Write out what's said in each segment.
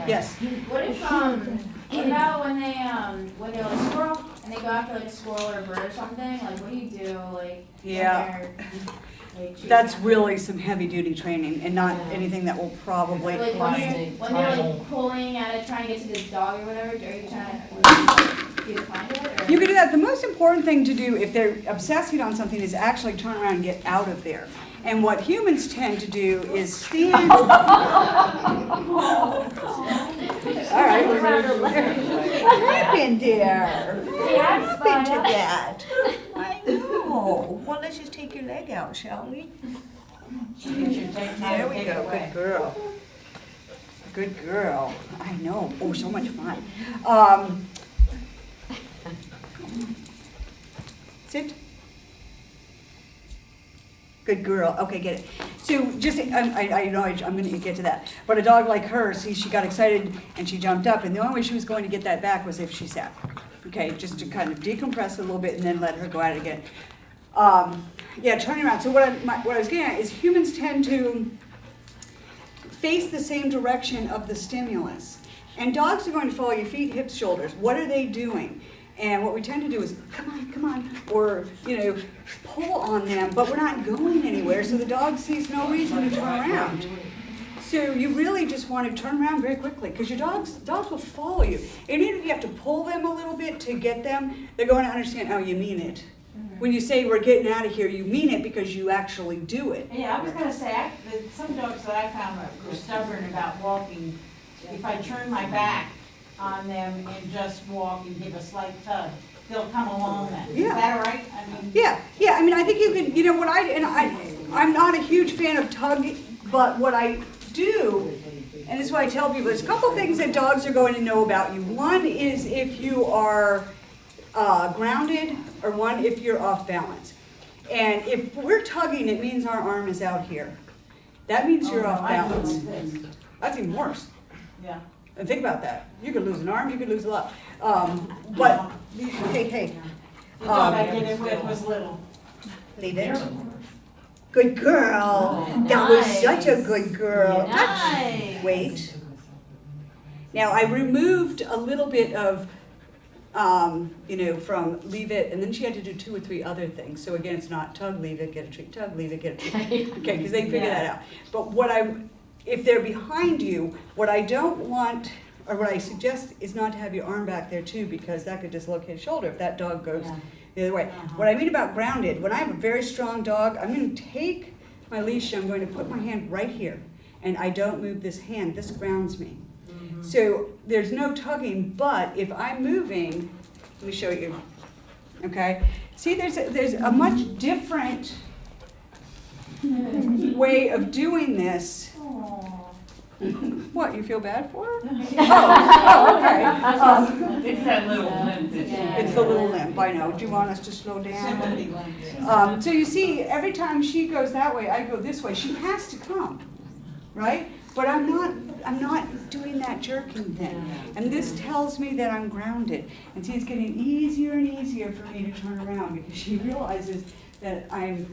Yes. What if what about when they're like squirrel and they go after like a squirrel or a bird or something? Like, what do you do? Like, Yeah. when they're, like, That's really some heavy duty training and not anything that will probably. like when they're like pulling at it, trying to get to the dog or whatever. Are you trying to do you find it? Or? You can do that. The most important thing to do if they're obsessing on something is actually turn around and get out of there. And what humans tend to do is stand. All right, what happened there? What happened to that? I know. Well, let's just take your leg out, shall we? There we go. Good girl. Good girl. I know. Oh, so much fun. Sit. Good girl. Okay, get it. So just, I know I'm going to get to that. But a dog like her, see, she got excited and she jumped up, and the only way she was going to get that back was if she sat. Okay, just to kind of decompress a little bit and then let her go at it again. Yeah, turning around. So what I was getting at is humans tend to face the same direction of the stimulus. And dogs are going to follow your feet, hips, shoulders. What are they doing? And what we tend to do is, come on, or, pull on them, but we're not going anywhere, so the dog sees no reason to turn around. So you really just want to turn around very quickly, because your dogs will follow you. And even if you have to pull them a little bit to get them, they're going to understand, oh, you mean it. When you say we're getting out of here, you mean it because you actually do it. Yeah, I was going to say, some dogs that I found were stubborn about walking. If I turn my back on them and just walk and give a slight tug, they'll come along then. Yeah. Is that all right? I mean, Yeah. I mean, I think you can, I'm not a huge fan of tug, but what I do, and this is what I tell people, there's a couple things that dogs are going to know about you. One is if you are grounded, or one if you're off balance. And if we're tugging, it means our arm is out here. That means you're off balance. That's even worse. yeah. And think about that. You could lose an arm, you could lose a lot. But, hey. The dog I did it with was little. Leave it. Good girl. That was such a good girl. Nice. Wait. Now I removed a little bit of, from leave it, and then she had to do 2 or 3 other things. So again, it's not tug, leave it, get a treat, tug, leave it, get a treat. Okay, because they can figure that out. But if they're behind you, what I don't want, or what I suggest is not to have your arm back there too, because that could dislocate a shoulder if that dog goes the other way. What I mean about grounded, when I have a very strong dog, I'm going to take my leash, I'm going to put my hand right here, and I don't move this hand. This grounds me. So there's no tugging, but if I'm moving, let me show you, okay? See, there's a much different way of doing this. What, you feel bad for her? Oh, okay. It's that little limp. It's the little limp, I know. Do you want us to slow down? So you see, every time she goes that way, I go this way. She has to come, right? But I'm not doing that jerking thing. And this tells me that I'm grounded. And see, it's getting easier and easier for me to turn around because she realizes that I'm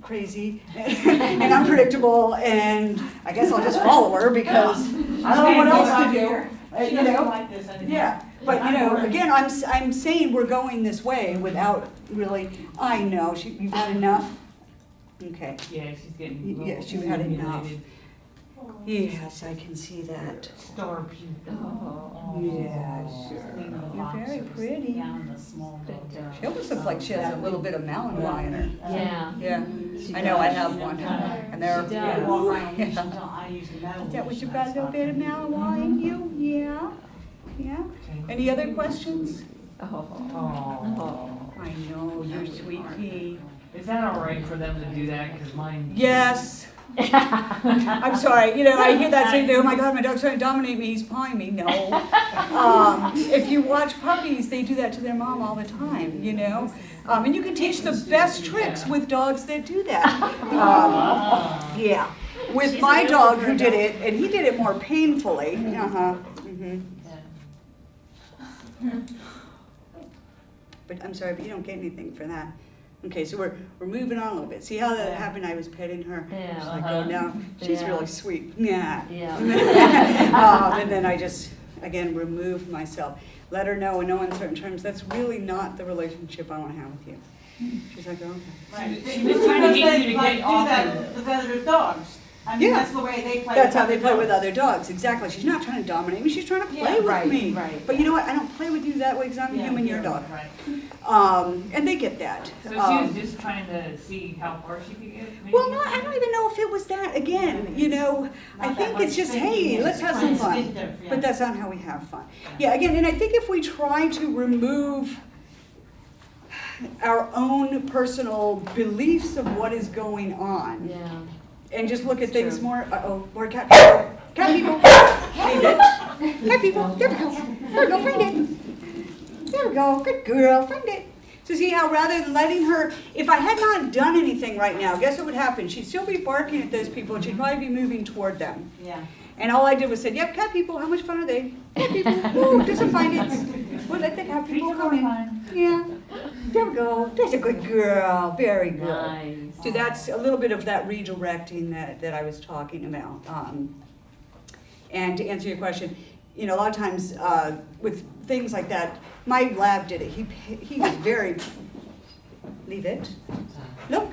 crazy and unpredictable, and I guess I'll just follow her because I don't know what else to do. She doesn't like this anymore. Yeah, but again, I'm saying we're going this way without really. I know you've had enough. Okay. Yeah, she's getting. Yes, you've had enough. Yes, I can see that. Starved. Yes, you're very pretty. She almost looks like she has a little bit of Malinois in her. Yeah. Yeah, I know, I have one. And they're, She yeah. does. Is that what you've got, a little bit of Malinois in you? Yeah, yeah. Any other questions? Oh. I know, you're sweet pea. Is that all right for them to do that? Because mine. Yes. I'm sorry, I hear that saying, oh my God, my dog's trying to dominate me, he's pawing me. No. If you watch puppies, they do that to their mom all the time, And you can teach the best tricks with dogs that do that. Yeah. With my dog who did it, and he did it more painfully. But I'm sorry, but you don't get anything for that. Okay, so we're moving on a little bit. See how that happened? I was petting her. Yeah, She's like, oh, no, she's Yeah. really sweet. Yeah. Yeah. And then I just, again, removed myself. Let her know in no uncertain terms, that's really not the relationship I want to have with you. She's like, oh, okay. Right. She was trying to get you to Like, get do off that of. with other dogs. I mean, Yeah. that's the way they play. That's how with they play with dogs. other dogs, exactly. She's not trying to dominate me, she's trying to play Yeah, with right, me. right. But you know what, I don't play with you that way because I'm a Yeah, human, you're a dog. Right. And they get that. So she was just trying to see how far she could get? maybe? Well, no, I don't even know if it was that. Again, you know, I Not think that it's much just, thinking, hey, it's let's have some fun. instinctive, yeah. But that's not how we have fun. Yeah, again, and I think if we try to remove our own personal beliefs of what is going on Yeah. and just look at It's things true. more, more cat people. Cat people. Leave it. Cat people. There we go. There we go. Find it. There we go. Good girl. Find it. So see how rather than letting her, if I had not done anything right now, guess what would happen? She'd still be barking at those people and she'd probably be moving toward them. Yeah. And all I did was said, yep, cat people, how much fun are they? Cat people, ooh, do some find it. We'll let the cat people come in. Yeah, there we go. There's a good girl, very good. Nice. So that's a little bit of that redirecting that I was talking about. And to answer your question, you know, a lot of times with things like that, my lab did it. He was very, leave it. Look,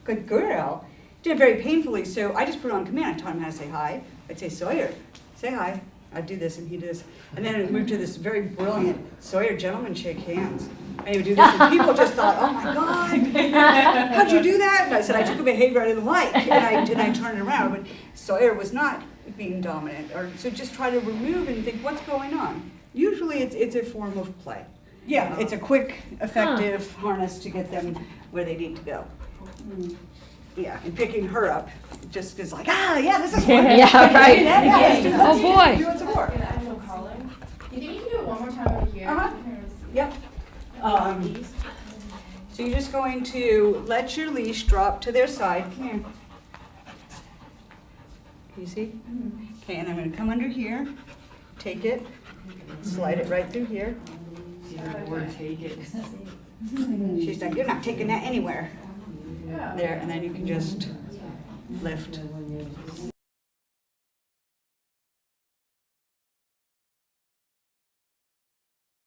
good girl. Did it very painfully, so I just put it on command. I taught him how to say hi. I'd say, Sawyer, say hi. I'd do this and he'd do this. And then it moved to this very brilliant, Sawyer, gentlemen shake hands. And he would do this and people just thought, oh my God, how'd you do that? And I said, I took a behavior I didn't like and I turned it around. But Sawyer was not being dominant. So just try to remove and think, what's going on? Usually it's a form of play. Yeah, it's a quick, effective harness to get them where they need to go. Yeah, and picking her up just is like, yeah, this is fun. Yeah, right. Yeah, Oh, boy. Do it some more. An actual collar. Do you think you can do it one more time over here? Uh-huh. Yep. So you're just going to let your leash drop to their side. Come here. You see? Okay, and I'm going to come under here, take it, slide it right through here. Or take it. She's like, you're not taking that anywhere. Yeah. There, and then you can just lift.